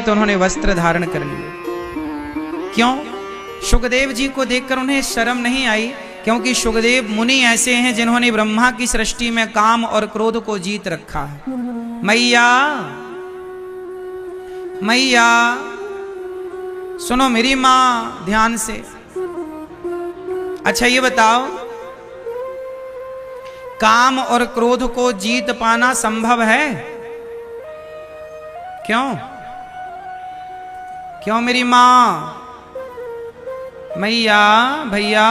तो उन्होंने वस्त्र धारण कर लिए। क्यों? सुखदेव जी को देखकर उन्हें शर्म नहीं आई, क्योंकि सुखदेव मुनि ऐसे हैं जिन्होंने ब्रह्मा की सृष्टि में काम और क्रोध को जीत रखा है। मैया मैया सुनो मेरी मां ध्यान से। अच्छा ये बताओ, काम और क्रोध को जीत पाना संभव है? क्यों? क्यों मेरी मां? मैया भैया,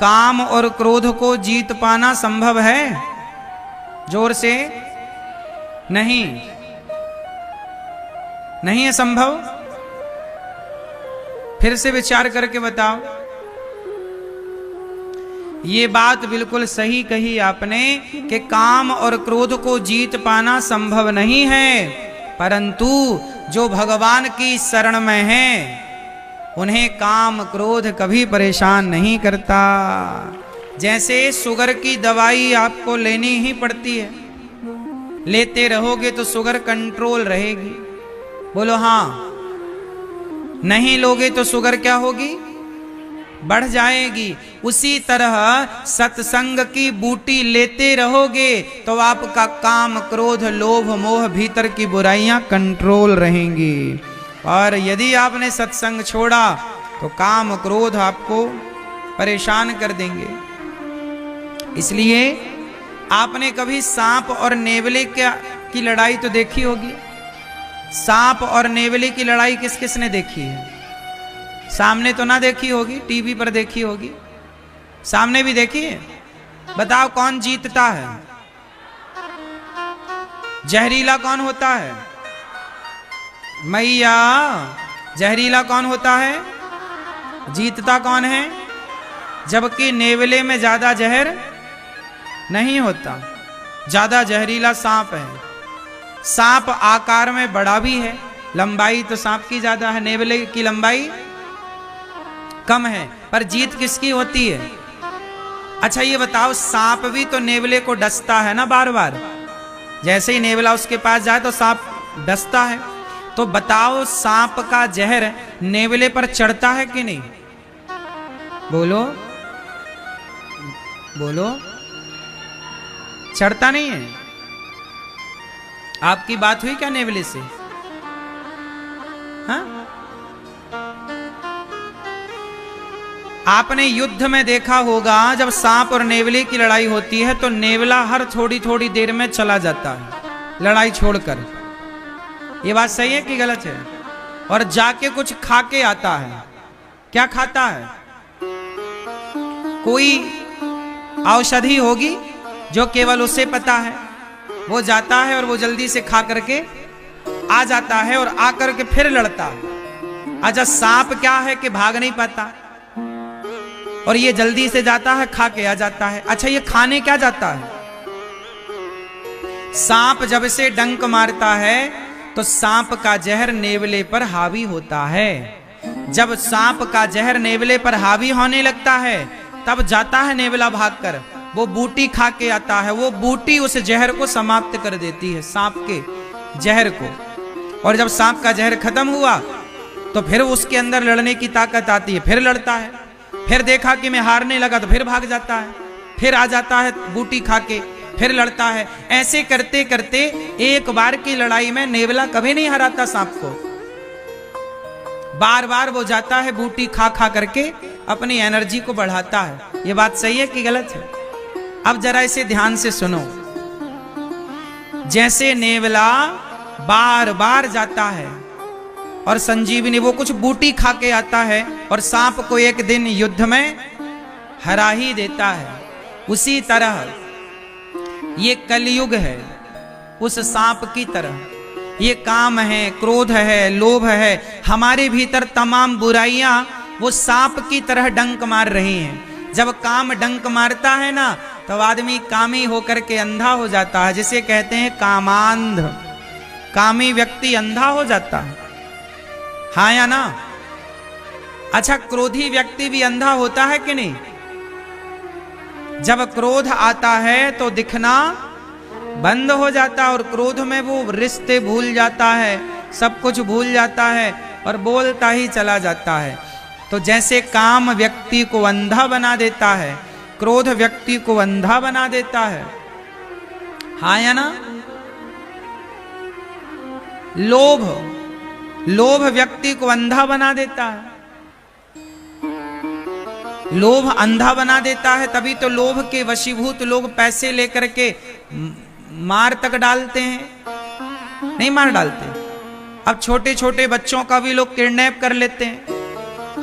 काम और क्रोध को जीत पाना संभव है? जोर से। नहीं, नहीं है संभव। फिर से विचार करके बताओ। ये बात बिल्कुल सही कही आपने कि काम और क्रोध को जीत पाना संभव नहीं है, परंतु जो भगवान की शरण में हैं उन्हें काम क्रोध कभी परेशान नहीं करता। जैसे शुगर की दवाई आपको लेनी ही पड़ती है, लेते रहोगे तो शुगर कंट्रोल रहेगी। बोलो हाँ। नहीं लोगे तो शुगर क्या होगी? बढ़ जाएगी। उसी तरह सत्संग की बूटी लेते रहोगे तो आपका काम क्रोध लोभ मोह भीतर की बुराइयां कंट्रोल रहेंगी। और यदि आपने सत्संग छोड़ा तो काम क्रोध आपको परेशान कर देंगे। इसलिए आपने कभी सांप और नेवले की लड़ाई तो देखी होगी। सांप और नेवले की लड़ाई किस किस ने देखी है? सामने तो ना देखी होगी, टीवी पर देखी होगी। सामने भी देखी है? बताओ कौन जीतता है? जहरीला कौन होता है? मैया जहरीला कौन होता है? जीतता कौन है? जबकि नेवले में ज्यादा जहर नहीं होता, ज्यादा जहरीला सांप है। सांप आकार में बड़ा भी है, लंबाई तो सांप की ज्यादा है, नेवले की लंबाई कम है, पर जीत किसकी होती है? अच्छा ये बताओ, सांप भी तो नेवले को डसता है ना बार बार। जैसे ही नेवला उसके पास जाए तो सांप डसता है। तो बताओ सांप का जहर नेवले पर चढ़ता है कि नहीं? बोलो बोलो। चढ़ता नहीं है। आपकी बात हुई क्या नेवले से? हाँ? आपने युद्ध में देखा होगा जब सांप और नेवले की लड़ाई होती है तो नेवला हर थोड़ी थोड़ी देर में चला जाता है लड़ाई छोड़कर। ये बात सही है कि गलत है? और जाके कुछ खा के आता है। क्या खाता है? कोई औषधि होगी जो केवल उसे पता है। वो जाता है और वो जल्दी से खा करके आ जाता है और आकर के फिर लड़ता है। अच्छा सांप क्या है कि भाग नहीं पाता और ये जल्दी से जाता है, खा के आ जाता है। अच्छा ये खाने क्या जाता है? सांप जब से डंक मारता है तो सांप का जहर नेवले पर हावी होता है। जब सांप का जहर नेवले पर हावी होने लगता है तब जाता है नेवला भागकर, वो बूटी खा के आता है। वो बूटी उस जहर को समाप्त कर देती है, सांप के जहर को। और जब सांप का जहर खत्म हुआ तो फिर उसके अंदर लड़ने की ताकत आती है, फिर लड़ता है। फिर देखा कि मैं हारने लगा तो फिर भाग जाता है, फिर आ जाता है बूटी खा के, फिर लड़ता है। ऐसे करते करते एक बार की लड़ाई में नेवला कभी नहीं हराता सांप को। बार बार वो जाता है बूटी खा खा करके अपनी एनर्जी को बढ़ाता है। ये बात सही है कि गलत है? अब जरा इसे ध्यान से सुनो। जैसे नेवला बार बार जाता है और संजीवनी वो कुछ बूटी खा के आता है और सांप को एक दिन युद्ध में हरा ही देता है, उसी तरह ये कलयुग है उस सांप की तरह। ये काम है, क्रोध है, लोभ है, हमारे भीतर तमाम बुराइयां वो सांप की तरह डंक मार रही हैं। जब काम डंक मारता है ना तब आदमी कामी होकर के अंधा हो जाता है, जिसे कहते हैं कामांध। कामी व्यक्ति अंधा हो जाता है, हाँ या ना? अच्छा क्रोधी व्यक्ति भी अंधा होता है कि नहीं? जब क्रोध आता है तो दिखना बंद हो जाता है और क्रोध में वो रिश्ते भूल जाता है, सब कुछ भूल जाता है और बोलता ही चला जाता है। तो जैसे काम व्यक्ति को अंधा बना देता है, क्रोध व्यक्ति को अंधा बना देता है, हाँ या ना? लोभ व्यक्ति को अंधा बना देता है। लोभ अंधा बना देता है, तभी तो लोभ के वशीभूत लोग पैसे लेकर के मार तक डालते हैं। नहीं मार डालते, अब छोटे छोटे बच्चों का भी लोग किडनैप कर लेते हैं,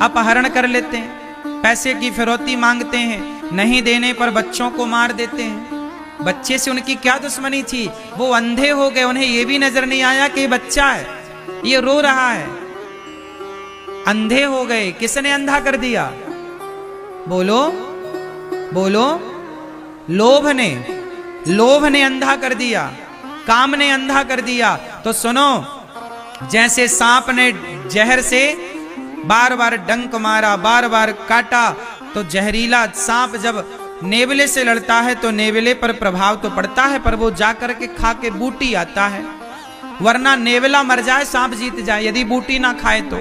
अपहरण कर लेते हैं, पैसे की फिरौती मांगते हैं, नहीं देने पर बच्चों को मार देते हैं। बच्चे से उनकी क्या दुश्मनी थी, वो अंधे हो गए, उन्हें ये भी नजर नहीं आया कि ये बच्चा है, ये रो रहा है। अंधे हो गए। किसने अंधा कर दिया? बोलो बोलो। लोभ ने अंधा कर दिया, काम ने अंधा कर दिया। तो सुनो, जैसे सांप ने जहर से बार बार डंक मारा, बार बार काटा, तो जहरीला सांप जब नेवले से लड़ता है तो नेवले पर प्रभाव तो पड़ता है, पर वो जाकर के खा के बूटी आता है। वरना नेवला मर जाए, सांप जीत जाए, यदि बूटी ना खाए तो।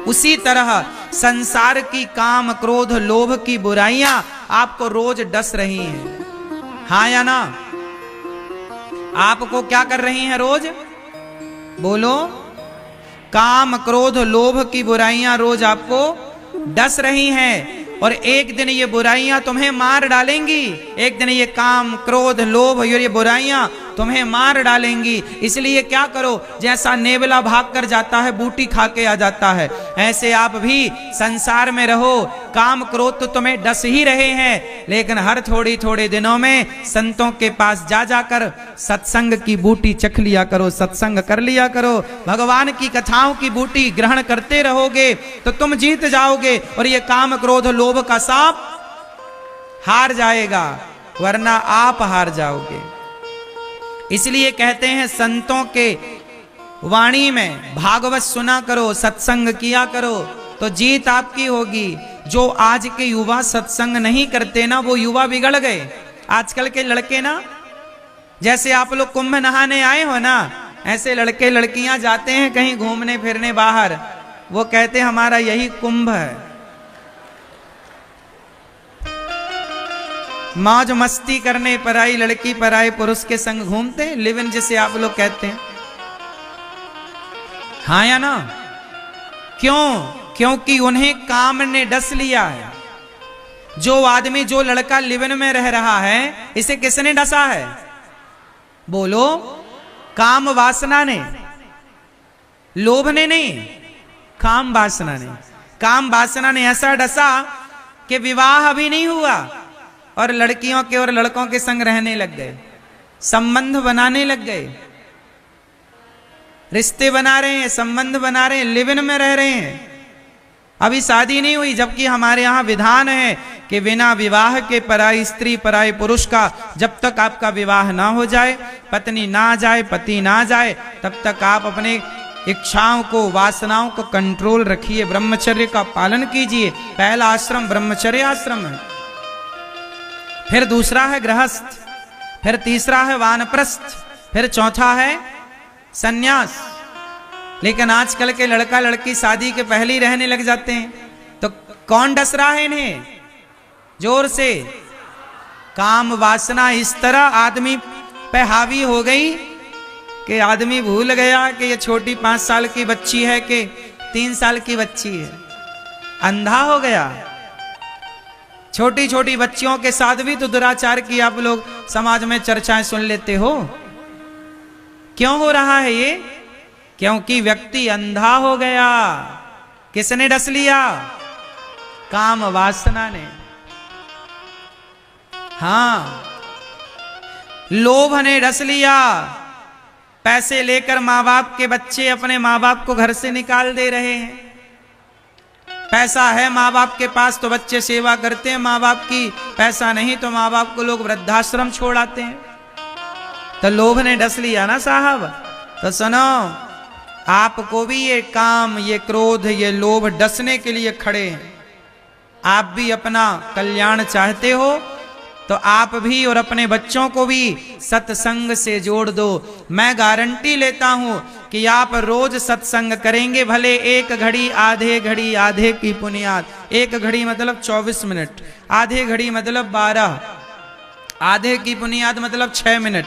उसी तरह संसार की काम, क्रोध, लोभ की बुराइयां आपको रोज डस रही हैं, हाँ या ना? आपको क्या कर रही हैं रोज? बोलो। काम, क्रोध, लोभ की बुराइयां रोज आपको डस रही हैं, और एक दिन ये बुराइयां तुम्हें मार डालेंगी। एक दिन ये काम, क्रोध, लोभ और ये बुराइयां तुम्हें मार डालेंगी। इसलिए क्या करो, जैसा नेवला भाग कर जाता है, बूटी खा के आ जाता है, ऐसे आप भी संसार में रहो। काम, क्रोध तो तुम्हें डस ही रहे हैं, लेकिन हर थोड़ी थोड़े दिनों में संतों के पास जा जाकर सत्संग की बूटी चख लिया करो, सत्संग कर लिया करो। भगवान की कथाओं की बूटी ग्रहण करते रहोगे तो तुम जीत जाओगे, और ये काम, क्रोध, लोभ का सांप हार जाएगा, वरना आप हार जाओगे। इसलिए कहते हैं संतों के वाणी में भागवत सुना करो, सत्संग किया करो, तो जीत आपकी होगी। जो आज के युवा सत्संग नहीं करते ना, वो युवा बिगड़ गए। आजकल के लड़के ना, जैसे आप लोग कुंभ नहाने आए हो ना, ऐसे लड़के लड़कियां जाते हैं कहीं घूमने फिरने बाहर, वो कहते हैं हमारा यही कुंभ है। मौज मस्ती करने पराई लड़की पराई पुरुष के संग घूमते हैं, लिव इन जिसे आप लोग कहते हैं, हाँ या ना? क्यों? क्योंकि उन्हें काम ने डस लिया है। जो आदमी, जो लड़का लिव इन में रह रहा है, इसे किसने डसा है? बोलो। काम वासना ने, लोभ ने नहीं, काम वासना ने। काम वासना ने ऐसा डसा कि विवाह अभी नहीं हुआ और लड़कियों के और लड़कों के संग रहने लग गए, संबंध बनाने लग गए, रिश्ते बना रहे हैं, संबंध बना रहे हैं, लिव इन में रह रहे हैं। अभी शादी नहीं हुई, जबकि हमारे यहाँ विधान है कि बिना विवाह के पराई स्त्री पराई पुरुष का, जब तक आपका विवाह ना हो जाए, पत्नी ना जाए, पति ना जाए, तब तक आप अपने इच्छाओं को, वासनाओं को कंट्रोल रखिए, ब्रह्मचर्य का पालन कीजिए। पहला आश्रम ब्रह्मचर्य आश्रम है, फिर दूसरा है गृहस्थ, फिर तीसरा है वानप्रस्थ, फिर चौथा है सन्यास। लेकिन आजकल के लड़का लड़की शादी के पहले ही रहने लग जाते हैं, तो कौन डस रहा है इन्हें? जोर से काम वासना इस तरह आदमी पे हावी हो गई कि आदमी भूल गया कि ये छोटी 5 साल की बच्ची है कि 3 साल की बच्ची है, अंधा हो गया। छोटी छोटी बच्चियों के साथ भी तो दुराचार की आप लोग समाज में चर्चाएं सुन लेते हो। क्यों हो रहा है ये? क्योंकि व्यक्ति अंधा हो गया। किसने डस लिया? काम वासना ने। हां, लोभ ने डस लिया। पैसे लेकर माँ बाप के बच्चे अपने माँ बाप को घर से निकाल दे रहे हैं। पैसा है माँ बाप के पास तो बच्चे सेवा करते हैं माँ बाप की, पैसा नहीं तो माँ बाप को लोग वृद्धाश्रम छोड़ आते हैं। तो लोभ ने डस लिया ना साहब। तो सुनो, आपको भी ये काम, ये क्रोध, ये लोभ डसने के लिए खड़े हैं। आप भी अपना कल्याण चाहते हो तो आप भी और अपने बच्चों को भी सत्संग से जोड़ दो। मैं गारंटी लेता हूं कि आप रोज सत्संग करेंगे, भले एक घड़ी आधे की पुनियाद। एक घड़ी मतलब 24 मिनट, आधे घड़ी मतलब 12, आधे की पुनियाद मतलब 6 मिनट।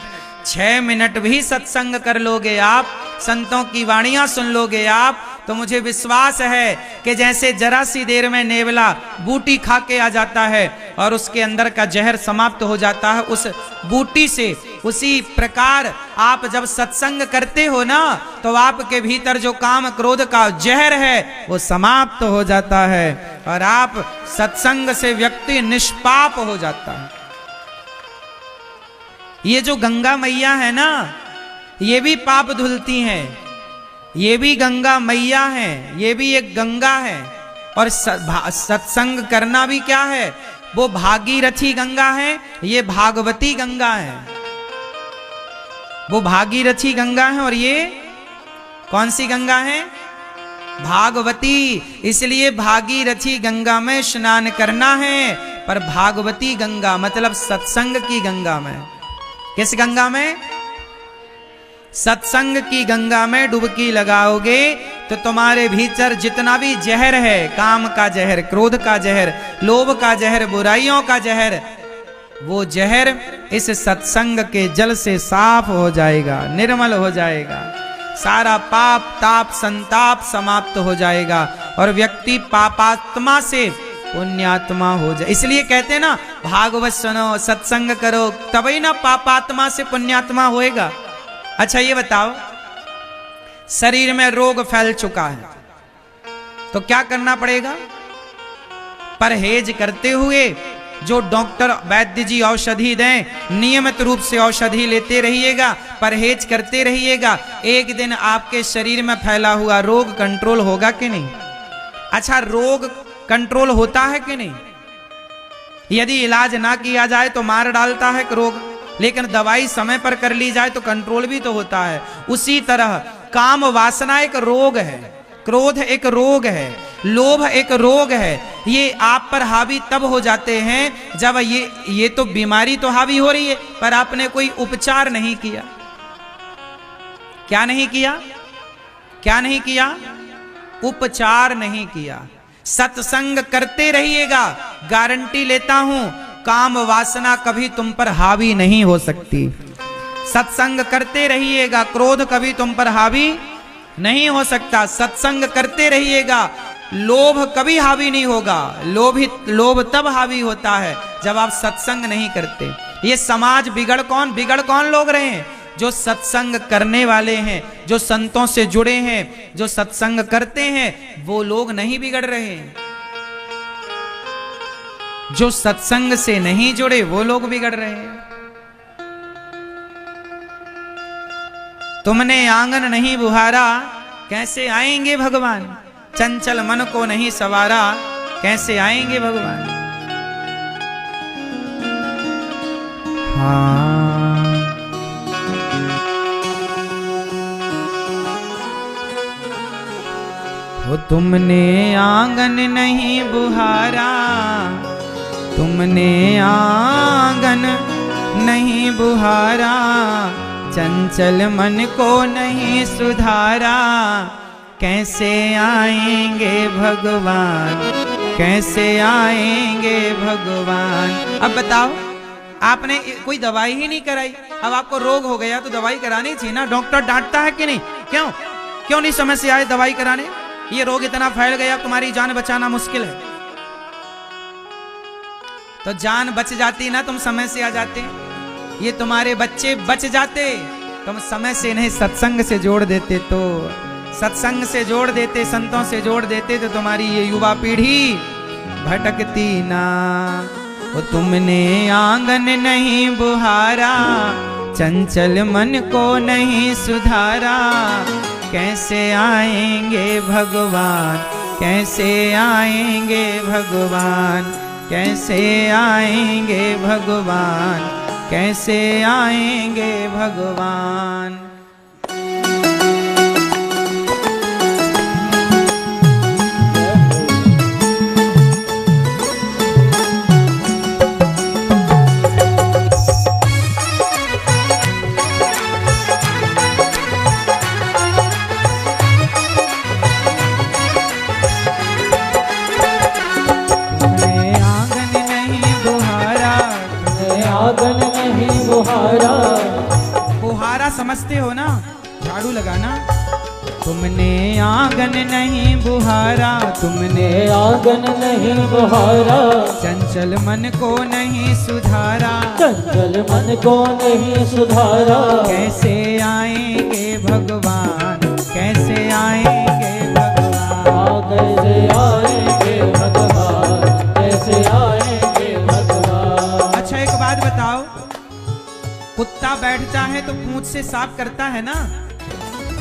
6 मिनट भी सत्संग कर लोगे आप, संतों की वाणियां सुन लोगे आप, तो मुझे विश्वास है कि जैसे जरा सी देर में नेवला बूटी खा के आ जाता है और उसके अंदर का जहर समाप्त हो जाता है उस बूटी से, उसी प्रकार आप जब सत्संग करते हो ना, तो आपके भीतर जो काम क्रोध का जहर है वो समाप्त हो जाता है और आप सत्संग से व्यक्ति निष्पाप हो जाता है। ये जो गंगा मैया है ना, ये भी पाप धुलती हैं, ये भी गंगा मैया है, ये भी एक गंगा है। और सत्संग करना भी क्या है, वो भागीरथी गंगा है, ये भागवती गंगा है। वो भागीरथी गंगा है और ये कौन सी गंगा है, भागवती। इसलिए भागीरथी गंगा में स्नान करना है, पर भागवती गंगा मतलब सत्संग की गंगा में। किस गंगा में, सत्संग की गंगा में डुबकी लगाओगे तो तुम्हारे भीतर जितना भी जहर है, काम का जहर, क्रोध का जहर, लोभ का जहर, बुराइयों का जहर, वो जहर इस सत्संग के जल से साफ हो जाएगा, निर्मल हो जाएगा। सारा पाप ताप संताप समाप्त हो जाएगा और व्यक्ति पापात्मा से पुण्यात्मा हो जाए। इसलिए कहते हैं ना, भागवत सुनो, सत्संग करो, तभी ना पापात्मा से पुण्यात्मा होएगा। अच्छा ये बताओ, शरीर में रोग फैल चुका है तो क्या करना पड़ेगा, परहेज करते हुए जो डॉक्टर वैद्य जी औषधि दें, नियमित रूप से औषधि लेते रहिएगा, परहेज करते रहिएगा। एक दिन आपके शरीर में फैला हुआ रोग कंट्रोल होगा कि नहीं। अच्छा, रोग कंट्रोल होता है कि नहीं, यदि इलाज ना किया जाए तो मार डालता है रोग, लेकिन दवाई समय पर कर ली जाए तो कंट्रोल भी तो होता है। उसी तरह काम वासना एक रोग है, क्रोध एक रोग है, लोभ एक रोग है। ये आप पर हावी तब हो जाते हैं जब ये तो बीमारी तो हावी हो रही है पर आपने कोई उपचार नहीं किया। क्या नहीं किया, क्या नहीं किया, उपचार नहीं किया। सत्संग करते रहिएगा, गारंटी लेता हूं काम वासना कभी तुम पर हावी नहीं हो सकती। सत्संग करते रहिएगा, क्रोध कभी तुम पर हावी नहीं हो सकता। सत्संग करते रहिएगा, लोभ कभी हावी नहीं होगा। लोभ तब हावी होता है जब आप सत्संग नहीं करते। ये समाज बिगड़ कौन लोग रहे हैं, जो सत्संग करने वाले हैं, जो संतों से जुड़े हैं, जो सत्संग करते हैं, वो लोग नहीं बिगड़ रहे हैं। जो सत्संग से नहीं जुड़े वो लोग बिगड़ रहे हैं। तुमने आंगन नहीं बुहारा, कैसे आएंगे भगवान। चंचल मन को नहीं सवारा, कैसे आएंगे भगवान। हाँ, वो तुमने आंगन नहीं बुहारा, तुमने आंगन नहीं बुहारा, चंचल मन को नहीं सुधारा, कैसे आएंगे भगवान, कैसे आएंगे भगवान। अब बताओ, आपने कोई दवाई ही नहीं कराई, अब आपको रोग हो गया तो दवाई करानी थी ना। डॉक्टर डांटता है कि नहीं, क्यों नहीं समय से आए दवाई कराने, ये रोग इतना फैल गया, तुम्हारी जान बचाना मुश्किल है। तो जान बच जाती ना, तुम समय से आ जाते, ये तुम्हारे बच्चे बच जाते, तुम समय से नहीं सत्संग से जोड़ देते, तो सत्संग से जोड़ देते, संतों से जोड़ देते, तो तुम्हारी ये युवा पीढ़ी भटकती ना। वो तुमने आंगन नहीं बुहारा, चंचल मन को नहीं सुधारा, कैसे आएंगे भगवान, कैसे आएंगे भगवान, कैसे आएंगे भगवान, कैसे आएंगे भगवान। समझते हो ना, झाड़ू लगाना। तुमने आंगन नहीं बुहारा, तुमने आंगन नहीं बुहारा, चंचल मन को नहीं सुधारा, चंचल मन को नहीं सुधारा। कैसे आएंगे भगवान, कैसे आएंगे भगवान, कैसे आएंगे भगवान, कैसे आएंगे भगवान। अच्छा एक बात बताओ, कुत्ता बैठता है तो पूंछ से साफ करता है ना,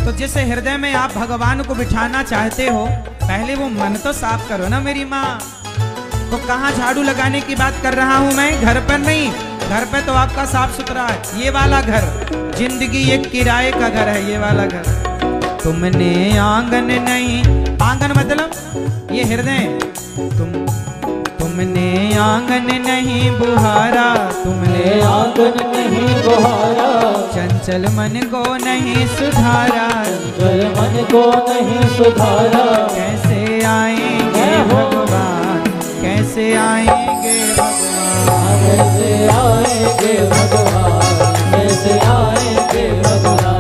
तो जैसे हृदय में आप भगवान को बिठाना चाहते हो, पहले वो मन तो साफ करो ना मेरी माँ। तो कहाँ झाड़ू लगाने की बात कर रहा हूं मैं, घर पर नहीं। घर पे तो आपका साफ सुथरा है, ये वाला घर जिंदगी एक किराए का घर है, ये वाला घर। तुमने आंगन नहीं, आंगन मतलब ये हृदय, तुमने आंगन नहीं बुहारा, तुमने आंगन नहीं बुहारा, चंचल मन को नहीं सुधारा, चंचल मन को नहीं सुधारा। कैसे आएंगे भगवान, कैसे आएंगे भगवान, कैसे आएंगे भगवान, कैसे आएंगे भगवान।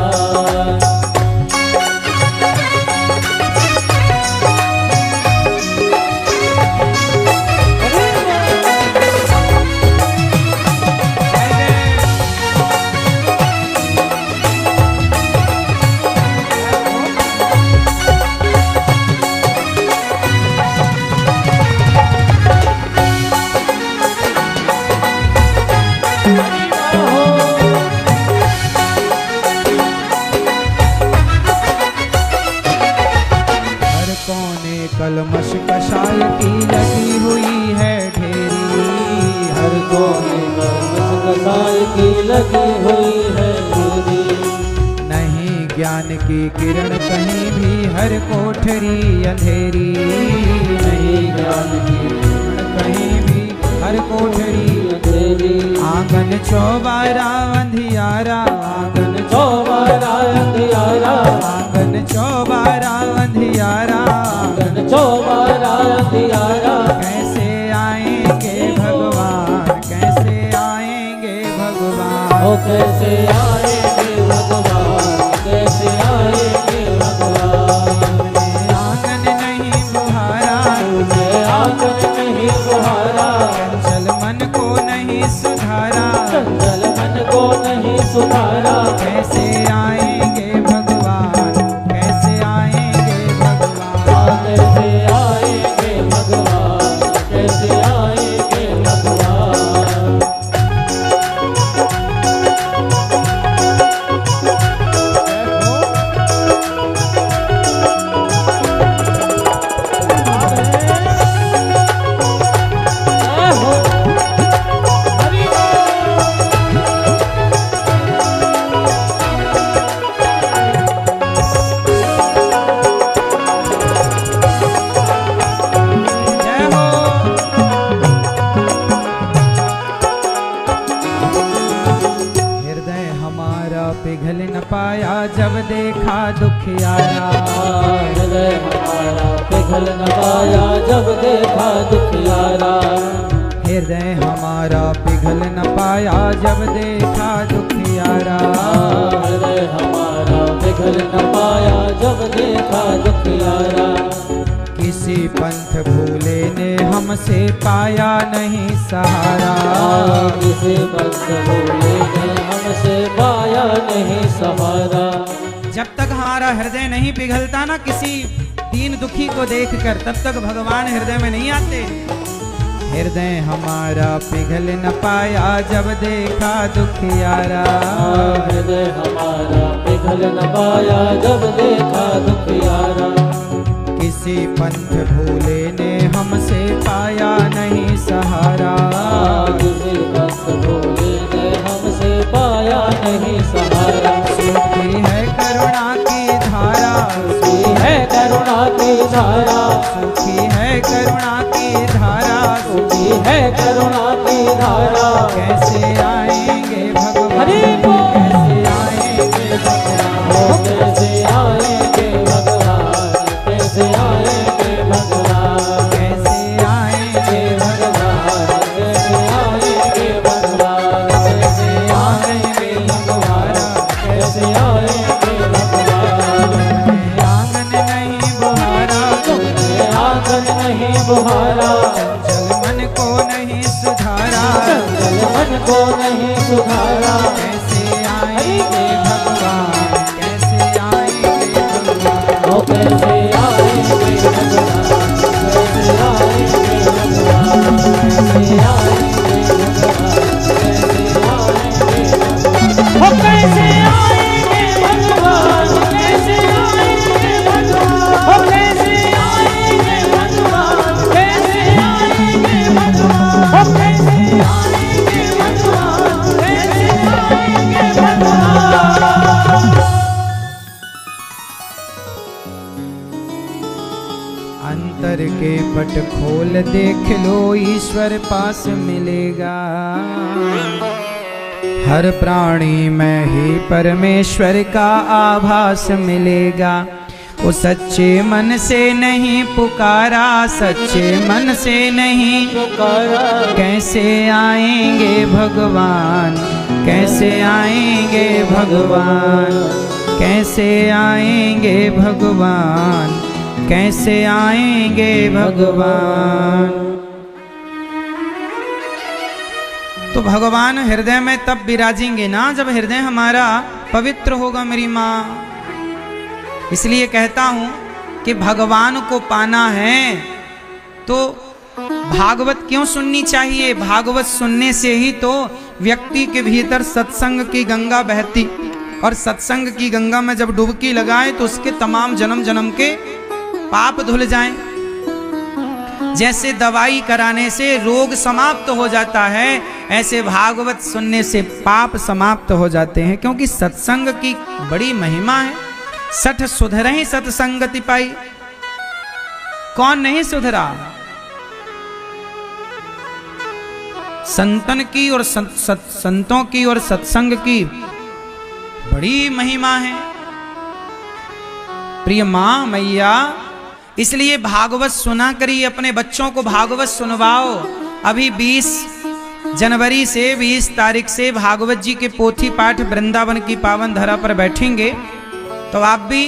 कलमश कषाय की लगी हुई है ढेरी, हर कोने कलमश कषाय की लगी हुई है ढेरी। नहीं ज्ञान की किरण कहीं भी, हर कोठरी अंधेरी, नहीं ज्ञान की किरण कहीं भी, हर कोठरी अंधेरी। आंगन चौबारा अंधियारा, आंगन चौबारा अंधियारा, आंगन चौबारा अंधियारा, चौबारा अंधियारा। कैसे आएंगे भगवान, कैसे आएंगे भगवान, ओ कैसे आएंगे भगवान, कैसे आएंगे भगवान। आंगन नहीं बुहारा, आंगन नहीं बुहारा, चंचल मन को नहीं सुधारा, चंचल मन को नहीं सुधारा। कैसे आएंगे भगवान, कैसे आएंगे भगवान, कैसे आएंगे भगवान, कैसे आएंगे भगवान। पिघल न पाया जब देखा दुखियारा, हृदय हमारा पिघल न पाया जब देखा दुखियारा। हृदय हमारा पिघल न पाया जब देखा दुखियारा, हृदय हमारा पिघल न पाया जब देखा दुखियारा। किसी पंथ भूले ने हमसे पाया नहीं सहारा, किसी पंथ भूले ने हमसे पाया नहीं सहारा। जब तक हमारा हृदय नहीं पिघलता ना किसी दीन दुखी को देखकर, तब तक भगवान हृदय में नहीं आते। हृदय हमारा पिघल न पाया जब देखा दुखियारा, हृदय हमारा पिघल न पाया जब देखा दुखियारा। किसी पंथ भूले ने हमसे पाया नहीं सहारा, किसी पंथ भूले ने हमसे पाया नहीं सहारा। सूखी है करुणा की धारा, सूखी है करुणा की धारा, सूखी है करुणा की धारा, सूखी है करुणा की धारा। कैसे आएंगे भगवान, हरि बोल। कैसे आएंगे भगवान, कैसे आएंगे भगवान, कैसे आएंगे भगवान, कैसे आएंगे भगवान, कैसे आएंगे भगवान, कैसे आएंगे भगवान, कैसे बुहारा, चंचल मन को नहीं सुधारा, चंचल मन को नहीं सुधारा। कैसे आएंगे भगवान, कैसे आएंगे भगवान, ओ कैसे आएंगे भगवान, कैसे आएंगे भगवान, कैसे आएंगे भगवान, कैसे आएंगे भगवान, ओ कैसे आएंगे भगवान, ओ कैसे आएंगे भगवान, कैसे आएंगे भगवान, ओ कैसे आएंगे भगवान, कैसे आएंगे भगवान। अंतर के पट खोल देख लो, ईश्वर पास मिलेगा। हर प्राणी में ही परमेश्वर का आभास मिलेगा। वो सच्चे मन से नहीं पुकारा, सच्चे मन से नहीं पुकारा, कैसे आएंगे भगवान, कैसे आएंगे भगवान, कैसे आएंगे भगवान, कैसे आएंगे भगवान। तो भगवान हृदय में तब विराजेंगे ना जब हृदय हमारा पवित्र होगा मेरी माँ। इसलिए कहता हूं कि भगवान को पाना है तो भागवत क्यों सुननी चाहिए। भागवत सुनने से ही तो व्यक्ति के भीतर सत्संग की गंगा बहती, और सत्संग की गंगा में जब डुबकी लगाए तो उसके तमाम जन्म जन्म के पाप धुल जाएं। जैसे दवाई कराने से रोग समाप्त हो जाता है, ऐसे भागवत सुनने से पाप समाप्त हो जाते हैं। क्योंकि सत्संग की बड़ी महिमा है। सठ सुधरहि सत्संगति पाई। कौन नहीं सुधरा? संतन की और संतों की और सत्संग की बड़ी महिमा है प्रिय मां मैया। इसलिए भागवत सुना करिए, अपने बच्चों को भागवत सुनवाओ। अभी 20 जनवरी से 20 तारीख से भागवत जी के पोथी पाठ वृंदावन की पावन धरा पर बैठेंगे। तो आप भी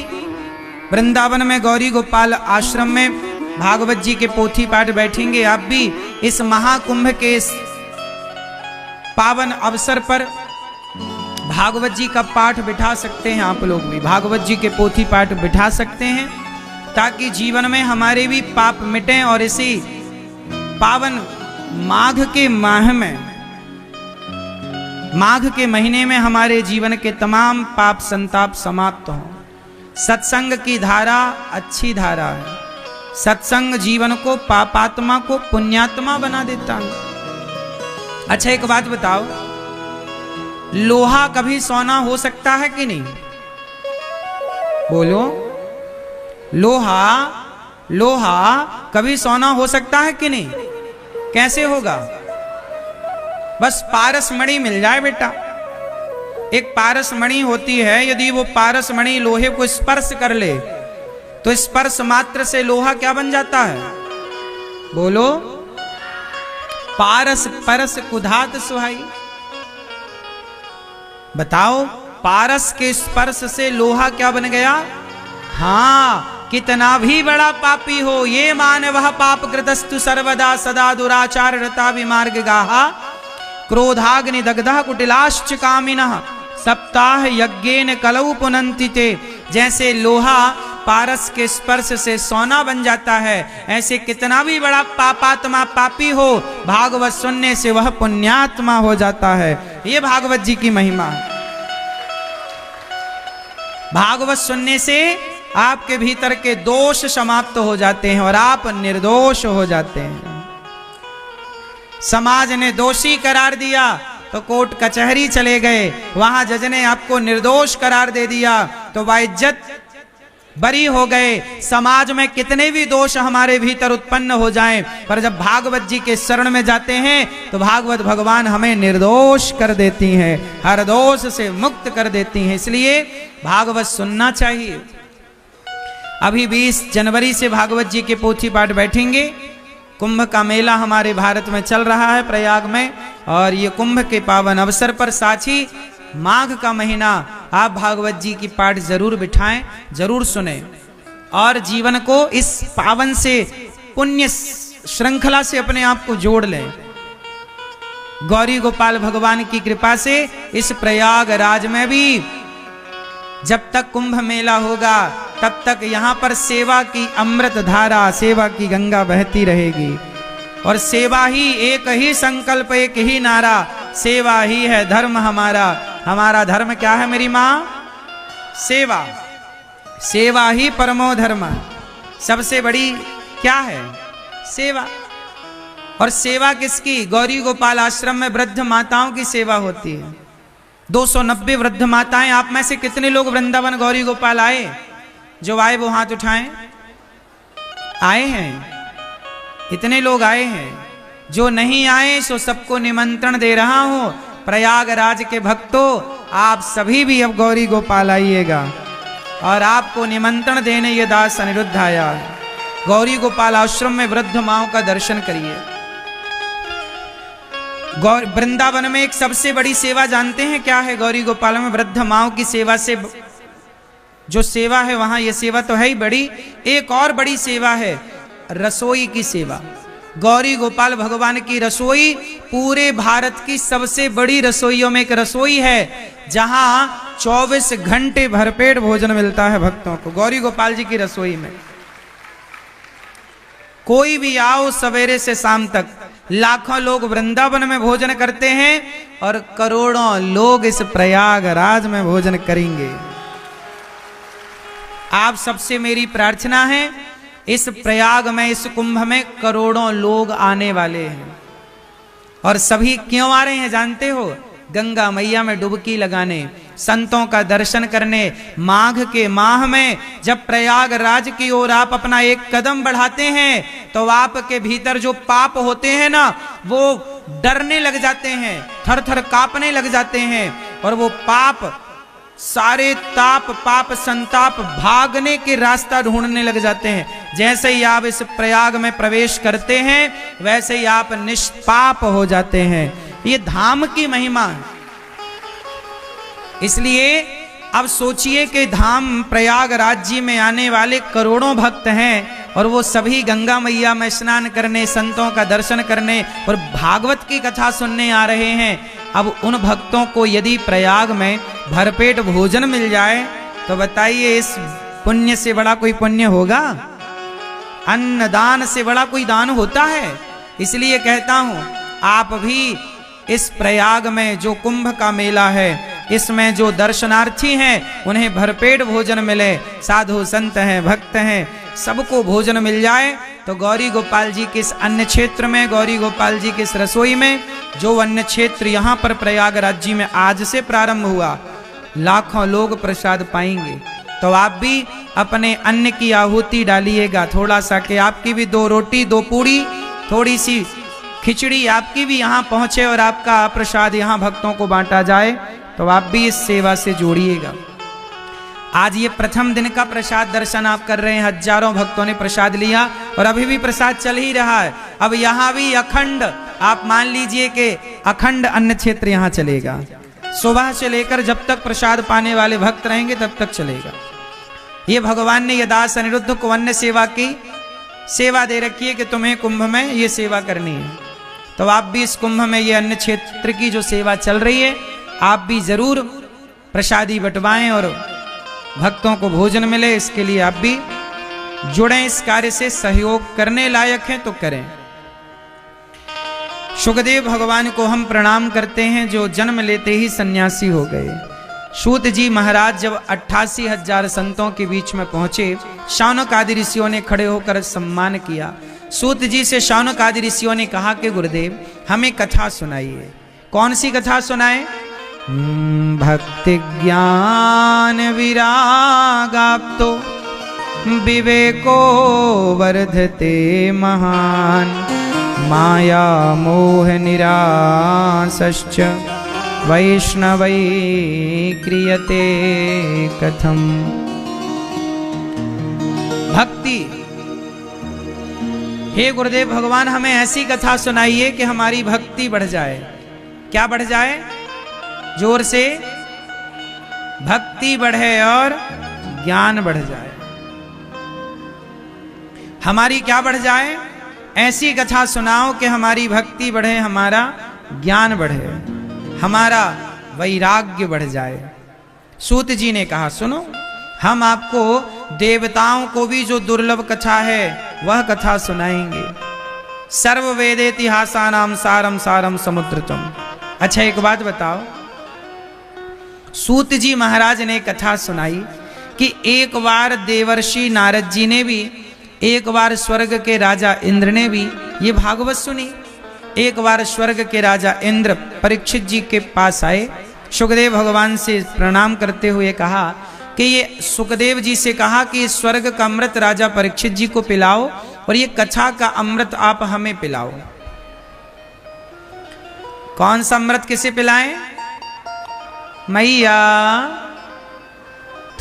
वृंदावन में गौरी गोपाल आश्रम में भागवत जी के पोथी पाठ बैठेंगे। आप भी इस महाकुंभ के इस पावन अवसर पर भागवत जी का पाठ बिठा सकते हैं। आप लोग भी भागवत जी के पोथी पाठ बिठा सकते हैं, ताकि जीवन में हमारे भी पाप मिटें और इसी पावन माघ के माह में, माघ के महीने में हमारे जीवन के तमाम पाप संताप समाप्त हों। सत्संग की धारा अच्छी धारा है। सत्संग जीवन को, पापात्मा को पुण्यात्मा बना देता है। अच्छा एक बात बताओ, लोहा कभी सोना हो सकता है कि नहीं? बोलो। लोहा कभी सोना हो सकता है कि नहीं? कैसे होगा? बस पारस मणि मिल जाए बेटा। एक पारस मणि होती है, यदि वो पारस मणि लोहे को स्पर्श कर ले तो स्पर्श मात्र से लोहा क्या बन जाता है? बोलो। पारस परस कुधात सुहाई। बताओ, पारस के स्पर्श से लोहा क्या बन गया? हाँ, कितना भी बड़ा पापी हो, ये मानव पाप कृतस्तु सर्वदा सदा दुराचार रता विमार्ग गाहा क्रोधाग्नि दग्धा कुटिलाश्च कामिनः सप्ताह यज्ञेन कलौ पुनन्ति ते। जैसे लोहा पारस के स्पर्श से सोना बन जाता है, ऐसे कितना भी बड़ा पापात्मा पापी हो, भागवत सुनने से वह पुण्यात्मा हो जाता है। ये भागवत जी की महिमा है। भागवत सुनने से आपके भीतर के दोष समाप्त हो जाते हैं और आप निर्दोष हो जाते हैं। समाज ने दोषी करार दिया तो कोर्ट कचहरी चले गए, वहां जज ने आपको निर्दोष करार दे दिया तो बाइज्जत बरी हो गए। समाज में कितने भी दोष हमारे भीतर उत्पन्न हो जाएं, पर जब भागवत जी के शरण में जाते हैं तो भागवत भगवान हमें निर्दोष कर देती हैं, हर दोष से मुक्त कर देती हैं। इसलिए भागवत सुनना चाहिए। अभी 20 जनवरी से भागवत जी के पोथी पाठ बैठेंगे। कुंभ का मेला हमारे भारत में चल रहा है प्रयाग में, और ये कुंभ के पावन अवसर पर साक्षी माघ का महीना आप भागवत जी की पाठ जरूर बिठाएं, जरूर सुने और जीवन को इस पावन से पुण्य श्रृंखला से अपने आप को जोड़ लें। गौरी गोपाल भगवान की कृपा से इस प्रयागराज में भी जब तक कुंभ मेला होगा तब तक यहाँ पर सेवा की अमृत धारा, सेवा की गंगा बहती रहेगी। और सेवा ही एक ही संकल्प, एक ही नारा, सेवा ही है धर्म हमारा। हमारा धर्म क्या है मेरी माँ? सेवा। सेवा ही परमो धर्म। सबसे बड़ी क्या है? सेवा। और सेवा किसकी? गौरी गोपाल आश्रम में वृद्ध माताओं की सेवा होती है। 290 वृद्ध माताएं। आप में से कितने लोग वृंदावन गौरी गोपाल आए? जो आए वो हाथ उठाएं। आए हैं? इतने लोग आए हैं। जो नहीं आए सो सबको निमंत्रण दे रहा हूं। प्रयागराज के भक्तों, आप सभी भी अब गौरी गोपाल आइएगा और आपको निमंत्रण देने ये दास अनिरुद्ध आया। गौरी गोपाल आश्रम में वृद्ध माओं का दर्शन करिए। वृंदावन में एक सबसे बड़ी सेवा जानते हैं क्या है? गौरी गोपाल में वृद्ध माओं की सेवा से जो सेवा है वहां, ये सेवा तो है ही बड़ी। एक और बड़ी सेवा है रसोई की सेवा। गौरी गोपाल भगवान की रसोई पूरे भारत की सबसे बड़ी रसोइयों में एक रसोई है, जहां 24 घंटे भरपेट भोजन मिलता है भक्तों को। गौरी गोपाल जी की रसोई में कोई भी आओ, सवेरे से शाम तक लाखों लोग वृंदावन में भोजन करते हैं और करोड़ों लोग इस प्रयागराज में भोजन करेंगे। आप सबसे मेरी प्रार्थना है, इस प्रयाग में, इस कुंभ में करोड़ों लोग आने वाले हैं। और सभी क्यों आ रहे हैं जानते हो? गंगा मैया में डुबकी लगाने, संतों का दर्शन करने। माघ के माह में जब प्रयागराज की ओर आप अपना एक कदम बढ़ाते हैं तो आपके भीतर जो पाप होते हैं ना, वो डरने लग जाते हैं, थर थर कांपने लग जाते हैं। और वो पाप सारे ताप, पाप संताप भागने के रास्ता ढूंढने लग जाते हैं। जैसे ही आप इस प्रयाग में प्रवेश करते हैं वैसे ही आप निष्पाप हो जाते हैं। ये धाम की महिमा है। इसलिए अब सोचिए कि धाम प्रयागराज जी में आने वाले करोड़ों भक्त हैं और वो सभी गंगा मैया में स्नान करने, संतों का दर्शन करने और भागवत की कथा सुनने आ रहे हैं। अब उन भक्तों को यदि प्रयाग में भरपेट भोजन मिल जाए तो बताइए, इस पुण्य से बड़ा कोई पुण्य होगा? अन्नदान से बड़ा कोई दान होता है? इसलिए कहता हूं, आप भी इस प्रयाग में जो कुंभ का मेला है, इसमें जो दर्शनार्थी हैं उन्हें भरपेट भोजन मिले। साधु संत हैं, भक्त हैं, सबको भोजन मिल जाए। तो गौरी गोपाल जी के इस अन्न क्षेत्र में, गौरी गोपाल जी के इस रसोई में, जो अन्न क्षेत्र यहाँ पर प्रयागराज जी में आज से प्रारंभ हुआ, लाखों लोग प्रसाद पाएंगे। तो आप भी अपने अन्न की आहुति डालिएगा थोड़ा सा, कि आपकी भी 2 रोटी 2 पूड़ी, थोड़ी सी खिचड़ी आपकी भी यहाँ पहुँचे और आपका प्रसाद यहाँ भक्तों को बांटा जाए। तो आप भी इस सेवा से जोड़िएगा। आज ये प्रथम दिन का प्रसाद दर्शन आप कर रहे हैं। हजारों भक्तों ने प्रसाद लिया और अभी भी प्रसाद चल ही रहा है। अब यहाँ भी अखंड, आप मान लीजिए कि अखंड अन्न क्षेत्र यहाँ चलेगा। सुबह से लेकर जब तक प्रसाद पाने वाले भक्त रहेंगे तब तक चलेगा। ये भगवान ने दास अनिरुद्ध को अन्न सेवा की सेवा दे रखी है कि तुम्हें कुंभ में ये सेवा करनी है। तो आप भी इस कुंभ में ये अन्न क्षेत्र की जो सेवा चल रही है, आप भी जरूर प्रसादी बंटवाएं और भक्तों को भोजन मिले। इसके लिए आप भी जुड़ें, इस कार्य से सहयोग करने लायक हैं तो करें। शुकदेव भगवान को हम प्रणाम करते हैं, जो जन्म लेते ही सन्यासी हो गए। सूत जी महाराज जब 88,000 संतों के बीच में पहुंचे, शौनक आदि ऋषियों ने खड़े होकर सम्मान किया। सूत जी से शौनक आदि ऋषियों ने कहा कि गुरुदेव हमें कथा सुनाइए। कौन सी कथा सुनाए? भक्ति ज्ञान विरागाप्तो विवेको वर्धते महान, माया मोह निरासश्च वैष्णवै क्रियते कथम। भक्ति, हे गुरुदेव भगवान हमें ऐसी कथा सुनाइए कि हमारी भक्ति बढ़ जाए। क्या बढ़ जाए? जोर से, भक्ति बढ़े और ज्ञान बढ़ जाए। हमारी क्या बढ़ जाए? ऐसी कथा सुनाओ कि हमारी भक्ति बढ़े, हमारा ज्ञान बढ़े, हमारा वैराग्य बढ़ जाए। सूत जी ने कहा सुनो, हम आपको देवताओं को भी जो दुर्लभ कथा है वह कथा सुनाएंगे। सर्व वेदेतिहासानाम सारम सारम समुद्रतम। अच्छा एक बात बताओ, सूत जी महाराज ने कथा सुनाई कि एक बार देवर्षि नारद जी ने भी, एक बार स्वर्ग के राजा इंद्र ने भी ये भागवत सुनी। एक बार स्वर्ग के राजा इंद्र परीक्षित जी के पास आए, सुखदेव भगवान से प्रणाम करते हुए कहा कि ये सुखदेव जी से कहा कि स्वर्ग का अमृत राजा परीक्षित जी को पिलाओ और ये कथा का अमृत आप हमें पिलाओ। कौन सा अमृत किसे पिलाएं? मैया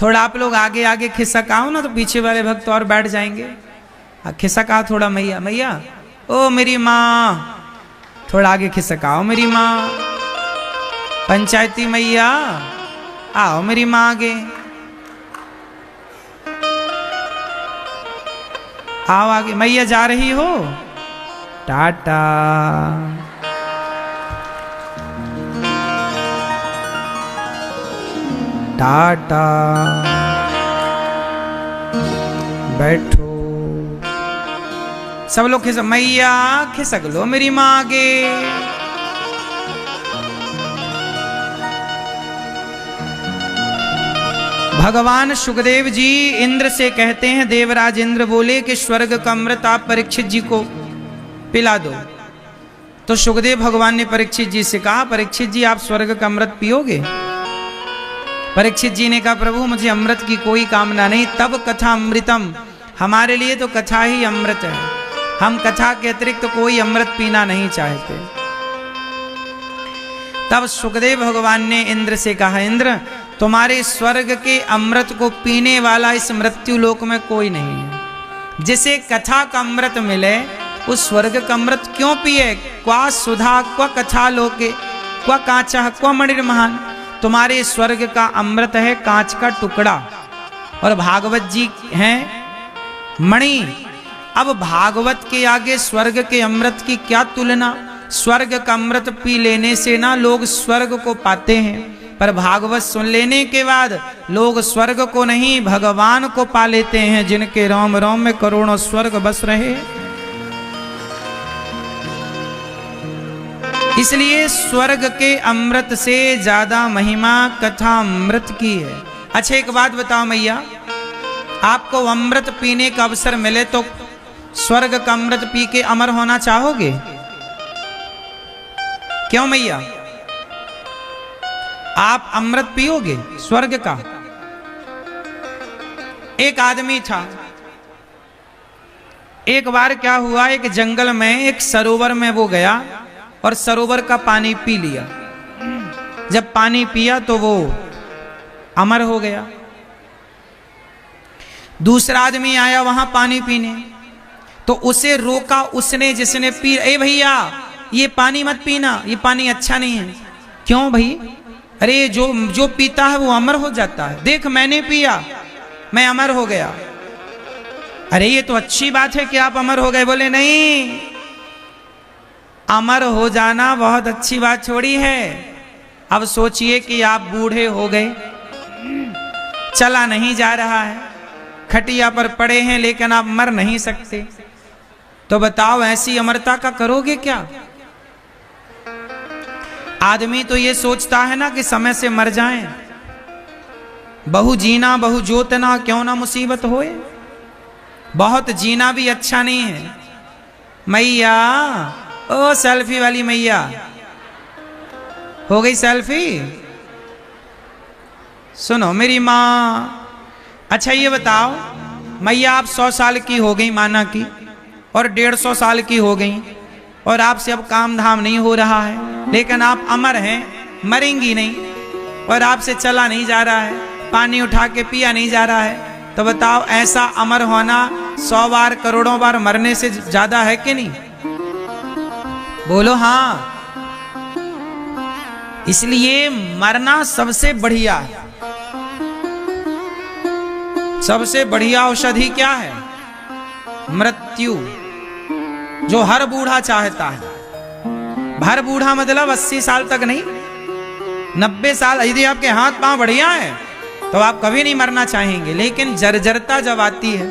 थोड़ा आप लोग आगे आगे खिसकाओ ना, तो पीछे वाले भक्त और बैठ जाएंगे। खिसकाओ थोड़ा मैया, मैया ओ मेरी माँ, थोड़ा आगे खिसकाओ मेरी माँ। पंचायती मैया आओ मेरी माँ आगे, आओ आगे। मैया जा रही हो? टाटा। टाटा। बैठो। सब लोग खिसक, मैया खिसक लो मेरी माँ आगे। भगवान सुखदेव जी इंद्र से कहते हैं, देवराज इंद्र बोले कि स्वर्ग का अमृत आप परीक्षित जी को पिला दो। तो सुखदेव भगवान ने परीक्षित जी से कहा, परीक्षित जी आप स्वर्ग का अमृत पियोगे? परीक्षित जी ने कहा, प्रभु मुझे अमृत की कोई कामना नहीं। तब कथा अमृतम, हमारे लिए तो कथा ही अमृत है, हम कथा के अतिरिक्त तो कोई अमृत पीना नहीं चाहते। तब सुखदेव भगवान ने इंद्र से कहा, इंद्र तुम्हारे स्वर्ग के अमृत को पीने वाला इस मृत्यु लोक में कोई नहीं है। जिसे कथा का अमृत मिले उस स्वर्ग का अमृत क्यों पिए? क्वा सुधा क्वा कथा लोके क्वा कांचा क्वा मणिर्महान। तुम्हारे स्वर्ग का अमृत है कांच का टुकड़ा और भागवत जी हैं मणि। अब भागवत के आगे स्वर्ग के अमृत की क्या तुलना। स्वर्ग का अमृत पी लेने से ना लोग स्वर्ग को पाते हैं, पर भागवत सुन लेने के बाद लोग स्वर्ग को नहीं भगवान को पा लेते हैं, जिनके रोम रोम में करोड़ों स्वर्ग बस रहे। इसलिए स्वर्ग के अमृत से ज्यादा महिमा कथा अमृत की है। अच्छा एक बात बताओ मैया, आपको अमृत पीने का अवसर मिले तो स्वर्ग का अमृत पी के अमर होना चाहोगे? क्यों मैया, आप अमृत पियोगे स्वर्ग का? एक आदमी था, एक बार क्या हुआ, एक जंगल में एक सरोवर में वो गया और सरोवर का पानी पी लिया। जब पानी पिया तो वो अमर हो गया। दूसरा आदमी आया वहां पानी पीने, तो उसे रोका उसने, जिसने पी, ए भैया ये पानी मत पीना, ये पानी अच्छा नहीं है। क्यों भाई? अरे जो पीता है वो अमर हो जाता है, देख मैंने पिया मैं अमर हो गया। अरे ये तो अच्छी बात है कि आप अमर हो गए। बोले नहीं, अमर हो जाना बहुत अच्छी बात छोड़ी है। अब सोचिए कि आप बूढ़े हो गए, चला नहीं जा रहा है, खटिया पर पड़े हैं, लेकिन आप मर नहीं सकते, तो बताओ ऐसी अमरता का करोगे क्या? आदमी तो ये सोचता है ना कि समय से मर जाएं, बहु जीना बहु जोतना, क्यों ना मुसीबत होए। बहुत जीना भी अच्छा नहीं है। मैया, ओ सेल्फी वाली मैया, हो गई सेल्फी? सुनो मेरी माँ, अच्छा ये बताओ मैया, आप 100 साल की हो गई माना की, और 150 साल की हो गई, और आपसे अब काम धाम नहीं हो रहा है, लेकिन आप अमर हैं, मरेंगी नहीं, और आपसे चला नहीं जा रहा है, पानी उठा के पिया नहीं जा रहा है, तो बताओ ऐसा अमर होना 100 बार करोड़ों बार मरने से ज्यादा है कि नहीं? बोलो हाँ। इसलिए मरना सबसे बढ़िया है। सबसे बढ़िया औषधि क्या है? मृत्यु। जो हर बूढ़ा चाहता है। हर बूढ़ा मतलब 80 साल तक नहीं, 90 साल। यदि आपके हाथ पांव बढ़िया है तो आप कभी नहीं मरना चाहेंगे। लेकिन जर्जरता जब आती है,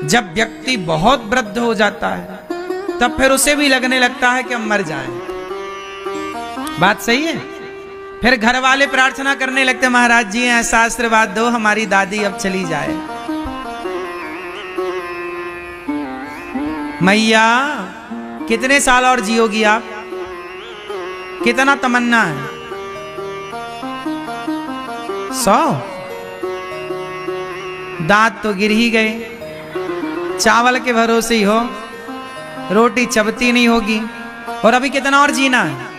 जब व्यक्ति बहुत वृद्ध हो जाता है, तब फिर उसे भी लगने लगता है कि हम मर जाएं। बात सही है। फिर घर वाले प्रार्थना करने लगते, महाराज जी ऐसा आशीर्वाद दो हमारी दादी अब चली जाए। मैया कितने साल और जियोगी आप? कितना तमन्ना है? 100? दांत तो गिर ही गए, चावल के भरोसे ही हो, रोटी चबती नहीं होगी, और अभी कितना और जीना है?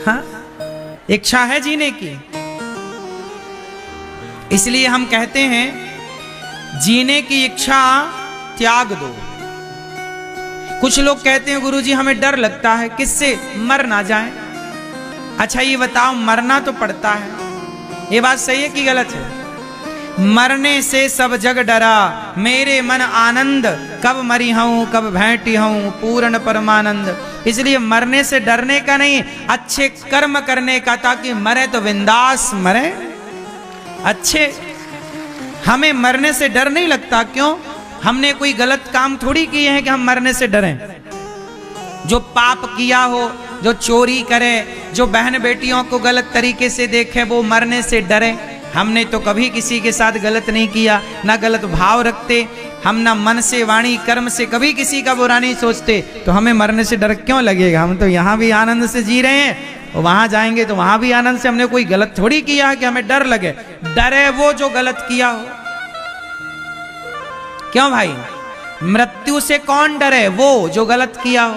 हाँ, इच्छा है जीने की। इसलिए हम कहते हैं जीने की इच्छा त्याग दो। कुछ लोग कहते हैं गुरुजी हमें डर लगता है, किससे? मर ना जाए। अच्छा ये बताओ, मरना तो पड़ता है, ये बात सही है कि गलत है? मरने से सब जग डरा, मेरे मन आनंद, कब मरी हूं कब भेंटी हूं पूर्ण परमानंद। इसलिए मरने से डरने का नहीं, अच्छे कर्म करने का, ताकि मरे तो बिंदास मरे अच्छे। हमें मरने से डर नहीं लगता। क्यों? हमने कोई गलत काम थोड़ी किए हैं कि हम मरने से डरें। जो पाप किया हो, जो चोरी करे, जो बहन बेटियों को गलत तरीके से देखे, वो मरने से डरे। हमने तो कभी किसी के साथ गलत नहीं किया, ना गलत भाव रखते हम, ना मन से वाणी कर्म से कभी किसी का बुरा नहीं सोचते, तो हमें मरने से डर क्यों लगेगा? हम तो यहाँ भी आनंद से जी रहे हैं, और वहां जाएंगे तो वहां भी आनंद से। हमने कोई गलत थोड़ी किया है कि हमें डर लगे। डरे वो जो गलत किया हो। क्यों भाई? मृत्यु से कौन डरे? वो जो गलत किया हो।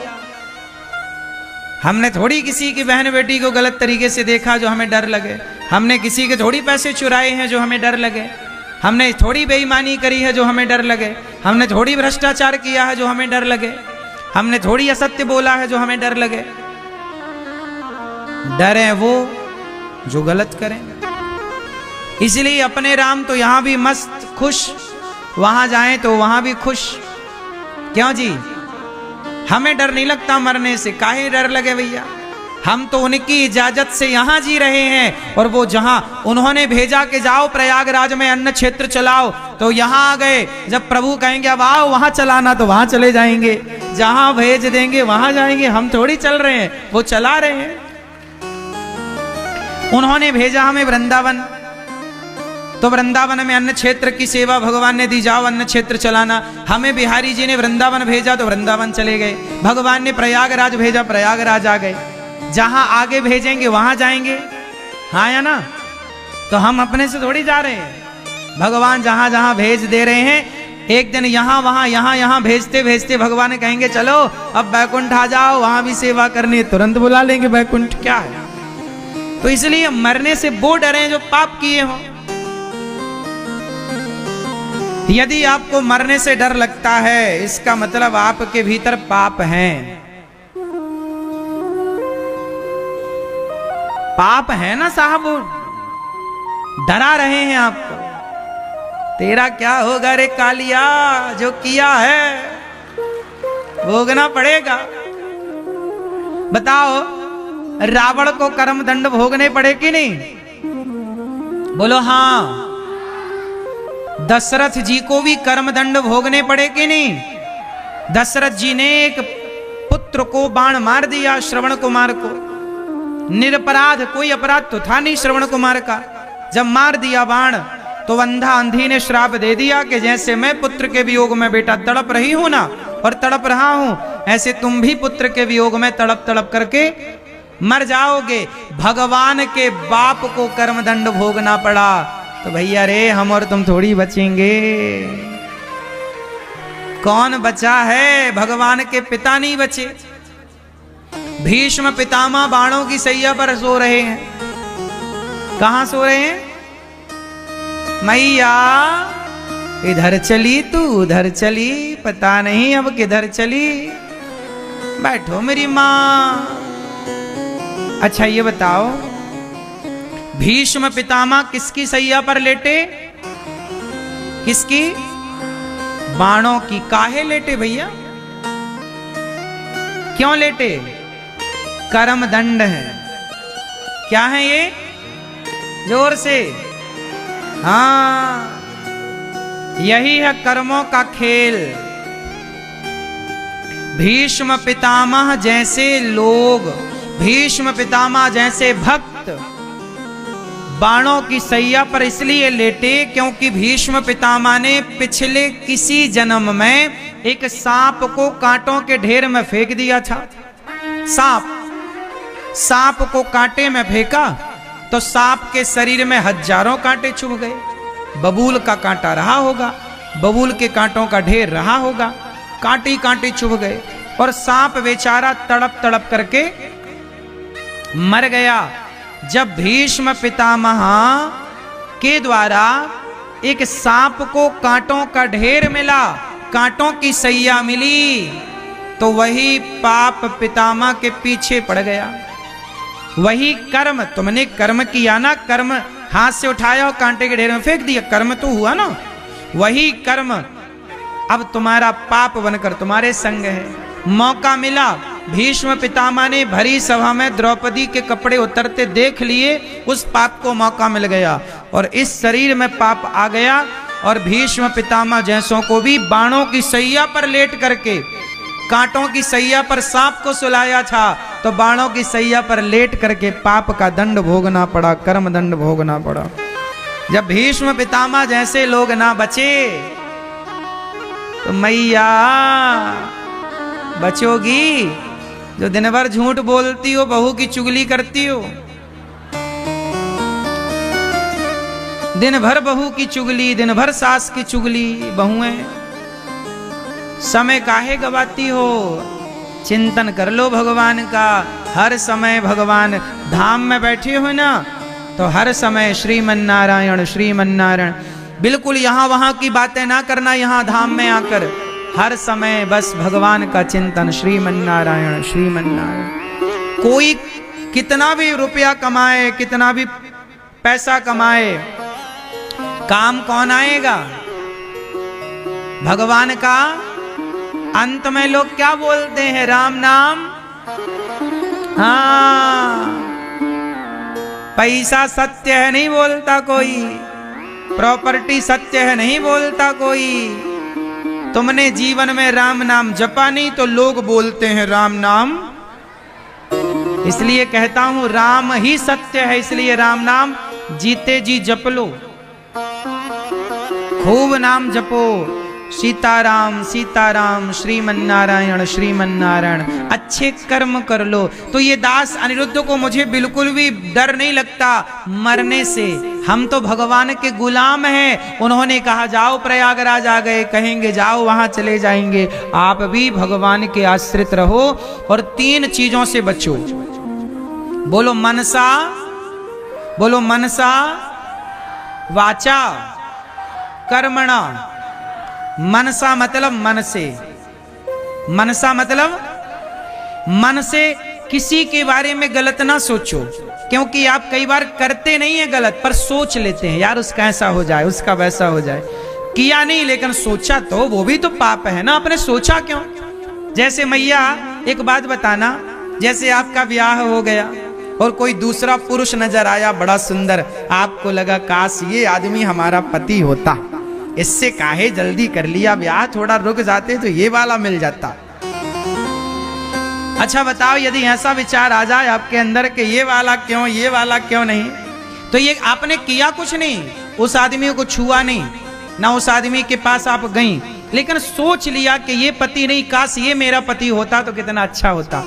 हमने थोड़ी किसी की बहन बेटी को गलत तरीके से देखा जो हमें डर लगे। हमने किसी के थोड़ी पैसे चुराए हैं जो हमें डर लगे। हमने थोड़ी बेईमानी करी है जो हमें डर लगे। हमने थोड़ी भ्रष्टाचार किया है जो हमें डर लगे। हमने थोड़ी असत्य बोला है जो हमें डर लगे। डरे वो जो गलत करें। इसलिए अपने राम तो यहां भी मस्त खुश, वहां जाएं तो वहां भी खुश। क्यों जी? हमें डर नहीं लगता मरने से। काहे डर लगे भैया? हम तो उनकी इजाजत से यहां जी रहे हैं, और वो जहां उन्होंने भेजा कि जाओ प्रयागराज में अन्न क्षेत्र चलाओ, तो यहां आ गए। जब प्रभु कहेंगे अब आओ वहां चलाना, तो वहां चले जाएंगे। जहां भेज देंगे वहां जाएंगे। हम थोड़ी चल रहे हैं, वो चला रहे हैं। उन्होंने भेजा हमें वृंदावन, तो वृंदावन में अन्न क्षेत्र की सेवा भगवान ने दी, जाओ अन्न क्षेत्र चलाना। हमें बिहारी जी ने वृंदावन भेजा तो वृंदावन चले गए। भगवान ने प्रयागराज भेजा, प्रयागराज आ गए। जहां आगे भेजेंगे वहां जाएंगे। हाँ या ना? तो हम अपने से थोड़ी जा रहे हैं। भगवान जहां जहां भेज दे रहे हैं, एक दिन यहां वहां यहां यहां भेजते भेजते भगवान कहेंगे चलो अब बैकुंठ आ जाओ, वहां भी सेवा करनी है, तुरंत बुला लेंगे बैकुंठ। क्या है? तो इसलिए मरने से वो डरे जो पाप किए हो। यदि आपको मरने से डर लगता है, इसका मतलब आपके भीतर पाप हैं। पाप है ना साहब, डरा रहे हैं आपको। तेरा क्या होगा रे कालिया, जो किया है भोगना पड़ेगा। बताओ, रावण को कर्म दंड भोगने पड़े कि नहीं? बोलो हाँ। दशरथ जी को भी कर्म दंड भोगने पड़े कि नहीं? दशरथ जी ने एक पुत्र को बाण मार दिया, श्रवण कुमार को। निरपराध, कोई अपराध तो था नहीं श्रवण कुमार का। जब मार दिया बाण, तो अंधा अंधी ने श्राप दे दिया कि जैसे मैं पुत्र के वियोग में बेटा तड़प रही हूं ना, और तड़प रहा हूं, ऐसे तुम भी पुत्र के वियोग में तड़प तड़प करके मर जाओगे। भगवान के बाप को कर्म दंड भोगना पड़ा, तो भैया रे हम और तुम थोड़ी बचेंगे। कौन बचा है? भगवान के पिता नहीं बचे। भीष्म पितामह बाणों की सैया पर सो रहे हैं। कहां सो रहे हैं? मैया इधर चली तू उधर चली, पता नहीं अब किधर चली। बैठो मेरी मां। अच्छा ये बताओ, भीष्म पितामह किसकी सैया पर लेटे? किसकी? बाणों की। काहे लेटे भैया, क्यों लेटे? कर्म दंड है। क्या है ये? जोर से, हाँ, यही है कर्मों का खेल। भीष्म पितामह जैसे लोग, भीष्म पितामह जैसे भक्त बाणों की सैया पर इसलिए लेटे क्योंकि भीष्म पितामह ने पिछले किसी जन्म में एक सांप को कांटों के ढेर में फेंक दिया था। सांप को कांटे में फेंका तो सांप के शरीर में हजारों कांटे चुभ गए। बबूल का कांटा रहा होगा, बबूल के कांटों का ढेर रहा होगा, कांटे कांटे चुभ गए और सांप बेचारा तड़प तड़प करके मर गया। जब भीष्म पितामह के द्वारा एक सांप को कांटों का ढेर मिला, कांटों की सैया मिली, तो वही पाप पितामह के पीछे पड़ गया। वही कर्म, तुमने कर्म किया ना, कर्म हाथ से उठाया और कांटे के ढेर में फेंक दिया, कर्म तो हुआ ना। वही कर्म अब तुम्हारा पाप बनकर तुम्हारे संग है। मौका मिला, भीष्म पितामह ने भरी सभा में द्रौपदी के कपड़े उतरते देख लिए, उस पाप को मौका मिल गया और इस शरीर में पाप आ गया। और भीष्म पितामह जैसों को भी बाणों की सैया पर लेट करके, कांटों की सैया पर सांप को सुलाया था, तो बाणों की सैया पर लेट करके पाप का दंड भोगना पड़ा, कर्म दंड भोगना पड़ा। जब भीष्म पितामह जैसे लोग ना बचे तो मैया बचोगी जो दिन भर झूठ बोलती हो, बहू की चुगली करती हो, दिन भर बहू की चुगली, दिन भर सास की चुगली। बहुएं समय काहे गवाती हो? चिंतन कर लो भगवान का। हर समय भगवान धाम में बैठे हो ना, तो हर समय श्रीमन नारायण श्रीमन नारायण। बिल्कुल यहाँ वहां की बातें ना करना, यहाँ धाम में आकर हर समय बस भगवान का चिंतन, श्रीमन नारायण श्रीमन नारायण। कोई कितना भी रुपया कमाए, कितना भी पैसा कमाए, काम कौन आएगा? भगवान का। अंत में लोग क्या बोलते हैं? राम नाम। हाँ, पैसा सत्य है नहीं बोलता कोई, प्रॉपर्टी सत्य है नहीं बोलता कोई। तुमने जीवन में राम नाम जपा नहीं तो लोग बोलते हैं राम नाम। इसलिए कहता हूं राम ही सत्य है, इसलिए राम नाम जीते जी जप लो, खूब नाम जपो। सीताराम सीताराम श्रीमन नारायण श्रीमन नारायण। अच्छे कर्म कर लो। तो ये दास अनिरुद्ध को मुझे बिल्कुल भी डर नहीं लगता मरने से, हम तो भगवान के गुलाम हैं। उन्होंने कहा जाओ प्रयागराज आ गए, कहेंगे जाओ वहां चले जाएंगे। आप भी भगवान के आश्रित रहो और 3 चीजों से बचो। बोलो मनसा, बोलो मनसा वाचा कर्मणा। मनसा मतलब मन से, मनसा मतलब मन से किसी के बारे में गलत ना सोचो, क्योंकि आप कई बार करते नहीं है गलत, पर सोच लेते हैं यार उसका ऐसा हो जाए, उसका वैसा हो जाए। किया नहीं लेकिन सोचा, तो वो भी तो पाप है ना। आपने सोचा क्यों? जैसे मैया एक बात बताना, जैसे आपका ब्याह हो गया और कोई दूसरा पुरुष नजर आया बड़ा सुंदर, आपको लगा काश ये आदमी हमारा पति होता, इससे काहे जल्दी कर लिया ब्याह, थोड़ा रुक जाते तो ये वाला मिल जाता। अच्छा बताओ, यदि ऐसा विचार आ जाए आपके अंदर कि ये वाला क्यों, ये वाला क्यों नहीं, तो ये आपने किया कुछ नहीं, उस आदमी को छुआ नहीं, ना उस आदमी के पास आप गई, लेकिन सोच लिया कि ये पति नहीं, काश ये मेरा पति होता तो कितना अच्छा होता।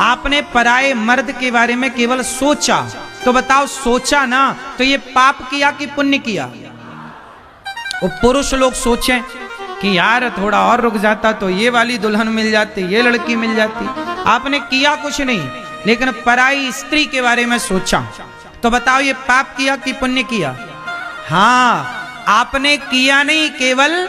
आपने पराये मर्द के बारे में केवल सोचा, तो बताओ सोचा ना, तो ये पाप किया कि पुण्य किया? वो पुरुष लोग सोचें कि यार थोड़ा और रुक जाता तो ये वाली दुल्हन मिल जाती, ये लड़की मिल जाती। आपने किया कुछ नहीं, लेकिन पराई स्त्री के बारे में सोचा, तो बताओ ये पाप किया कि पुण्य किया? हाँ, आपने किया नहीं, केवल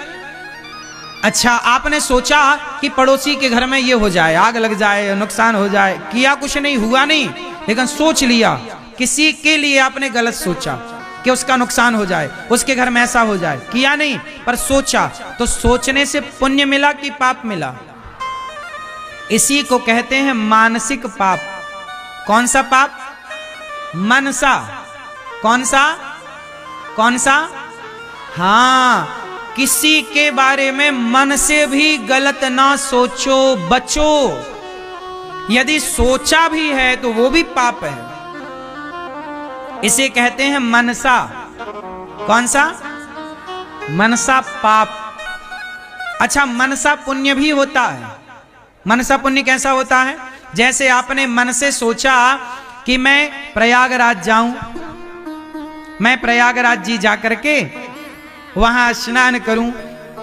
अच्छा आपने सोचा कि पड़ोसी के घर में ये हो जाए, आग लग जाए, नुकसान हो जाए, किया कुछ नहीं, हुआ नहीं, लेकिन सोच लिया, किसी के लिए आपने गलत सोचा। कि उसका नुकसान हो जाए, उसके घर में ऐसा हो जाए, किया नहीं, पर सोचा। तो सोचने से पुण्य मिला कि पाप मिला? इसी को कहते हैं मानसिक पाप। कौन सा पाप? मनसा। कौन सा? कौन सा? हाँ, किसी के बारे में मन से भी गलत ना सोचो, बचो। यदि सोचा भी है तो वो भी पाप है। इसे कहते हैं मनसा। कौन सा? मनसा पाप। अच्छा, मनसा पुण्य भी होता है। मनसा पुण्य कैसा होता है? जैसे आपने मन से सोचा कि मैं प्रयागराज जाऊं, मैं प्रयागराज जी जाकर के वहां स्नान करूं।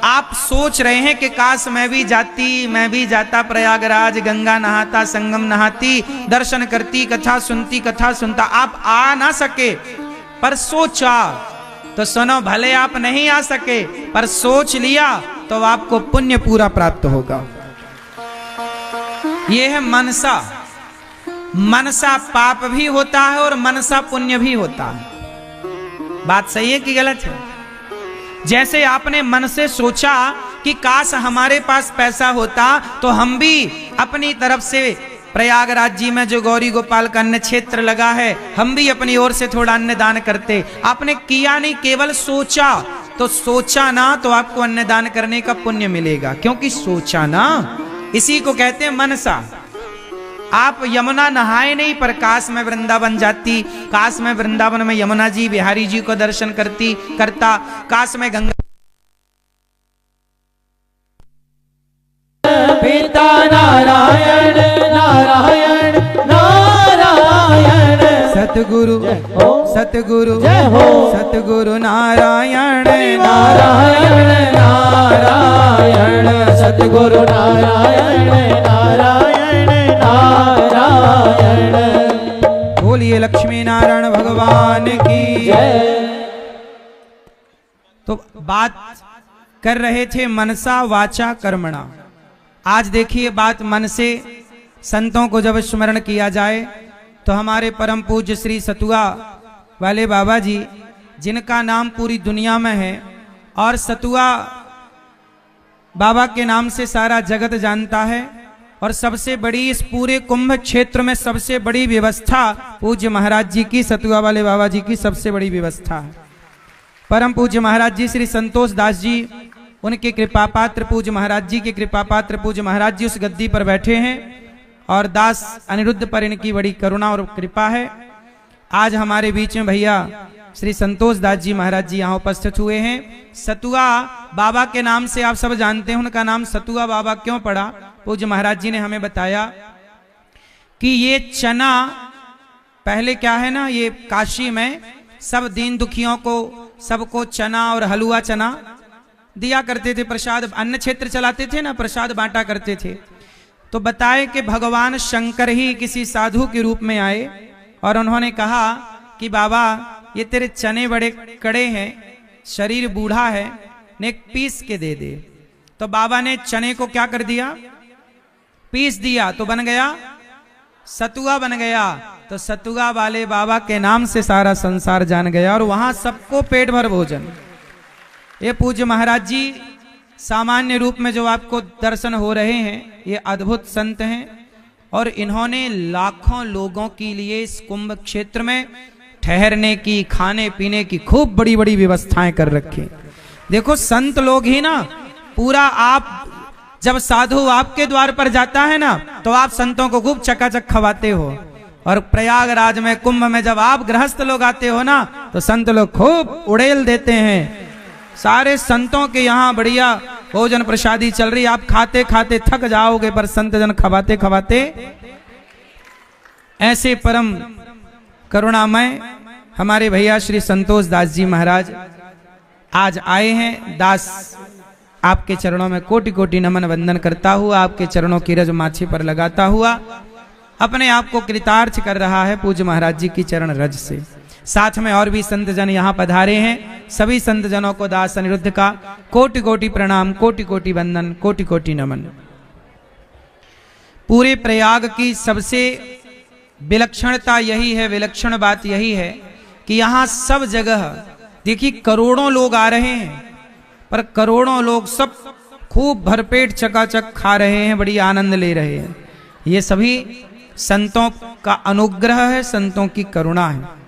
आप सोच रहे हैं कि काश मैं भी जाता प्रयागराज, गंगा नहाता, संगम नहाती, दर्शन करती, कथा सुनता। आप आ ना सके, पर सोचा। तो सुनो, भले आप नहीं आ सके, पर सोच लिया तो आपको पुण्य पूरा प्राप्त होगा। यह है मनसा। मनसा पाप भी होता है और मनसा पुण्य भी होता है। बात सही है कि गलत है? जैसे आपने मन से सोचा कि काश हमारे पास पैसा होता तो हम भी अपनी तरफ से प्रयागराज जी में जो गौरी गोपाल का अन्न क्षेत्र लगा है, हम भी अपनी ओर से थोड़ा अन्नदान करते। आपने किया नहीं, केवल सोचा। तो सोचा ना तो आपको अन्नदान करने का पुण्य मिलेगा, क्योंकि सोचा ना। इसी को कहते हैं मनसा। आप यमुना नहाए नहीं, पर काश में वृंदावन जाती, काश में वृंदावन में यमुना जी बिहारी जी को दर्शन करता, काश में गंगा। पिता नारायण नारायण नारायण, सतगुरु सतगुरु जय हो, सतगुरु नारायण नारायण नारायण, सतगुरु नारायण नारायण नारायण। बोलिए लक्ष्मी नारायण भगवान की जय। तो बात कर रहे थे मनसा वाचा कर्मणा। आज देखिए, बात मन से संतों को जब स्मरण किया जाए तो हमारे परम पूज्य श्री सतुआ वाले बाबा जी, जिनका नाम पूरी दुनिया में है और सतुआ बाबा के नाम से सारा जगत जानता है, और सबसे बड़ी इस पूरे कुंभ क्षेत्र में सबसे बड़ी व्यवस्था पूज्य महाराज जी की, सतुआ वाले बाबा जी की सबसे बड़ी व्यवस्था है। परम पूज्य महाराज जी श्री संतोष दास जी, उनके कृपा पात्र पूज्य महाराज जी के कृपा पात्र पूज्य महाराज जी उस गद्दी पर बैठे हैं, और दास अनिरुद्ध पर इनकी बड़ी करुणा और कृपा है। आज हमारे बीच में भैया श्री संतोष दास जी महाराज जी यहाँ उपस्थित हुए हैं। सतुआ बाबा के नाम से आप सब जानते हैं, उनका नाम सतुआ बाबा क्यों पड़ा? पूज्य महाराज जी ने हमें बताया कि ये चना पहले क्या है ना, ये काशी में सब दीन दुखियों को सबको चना और हलवा चना दिया करते थे, प्रसाद अन्न क्षेत्र चलाते थे ना, प्रसाद बांटा करते थे। तो बताए कि भगवान शंकर ही किसी साधु के रूप में आए और उन्होंने कहा कि बाबा ये तेरे चने बड़े कड़े हैं, शरीर बूढ़ा है, ने पीस के दे दे। तो बाबा ने चने को क्या कर दिया? पीस दिया, तो बन गया सतुआ बन गया। तो सतुआ वाले बाबा के नाम से सारा संसार जान गया और वहां सबको पेट भर भोजन। ये पूज्य महाराज जी सामान्य रूप में जो आपको दर्शन हो रहे हैं, ये अद्भुत संत हैं और इन्होंने लाखों लोगों के लिए इस कुंभ क्षेत्र में ठहरने की, खाने पीने की खूब बड़ी बड़ी व्यवस्थाएं कर रखी। देखो संत लोग ही ना पूरा, आप जब साधु आपके द्वार पर जाता है ना तो आप संतों को खूब चकाचक खवाते हो, और प्रयागराज में कुंभ में जब आप गृहस्थ लोग आते हो ना तो संत लोग खूब उड़ेल देते हैं। सारे संतों के यहाँ बढ़िया भोजन प्रसादी चल रही, आप खाते खाते थक जाओगे, पर संत जन खवाते खवाते ऐसे परम करुणामय हमारे भैया श्री संतोष दास जी महाराज आज आए हैं। दास आपके चरणों में कोटि कोटि नमन वंदन करता हुआ, आपके चरणों की रज माथे पर लगाता हुआ अपने आप को कृतार्थ कर रहा है पूज्य महाराज जी की चरण रज से। साथ में और भी संत जन यहाँ पधारे हैं। सभी संत जनों को दास अनिरुद्ध का कोटि कोटि प्रणाम, कोटि कोटि वंदन, कोटि कोटि नमन। पूरे प्रयाग की सबसे विलक्षणता यही है, विलक्षण बात यही है कि यहाँ सब जगह देखिए करोड़ों लोग आ रहे हैं, पर करोड़ों लोग सब खूब भरपेट चकाचक खा रहे हैं, बड़ी आनंद ले रहे हैं। ये सभी संतों का अनुग्रह है, संतों की करुणा है।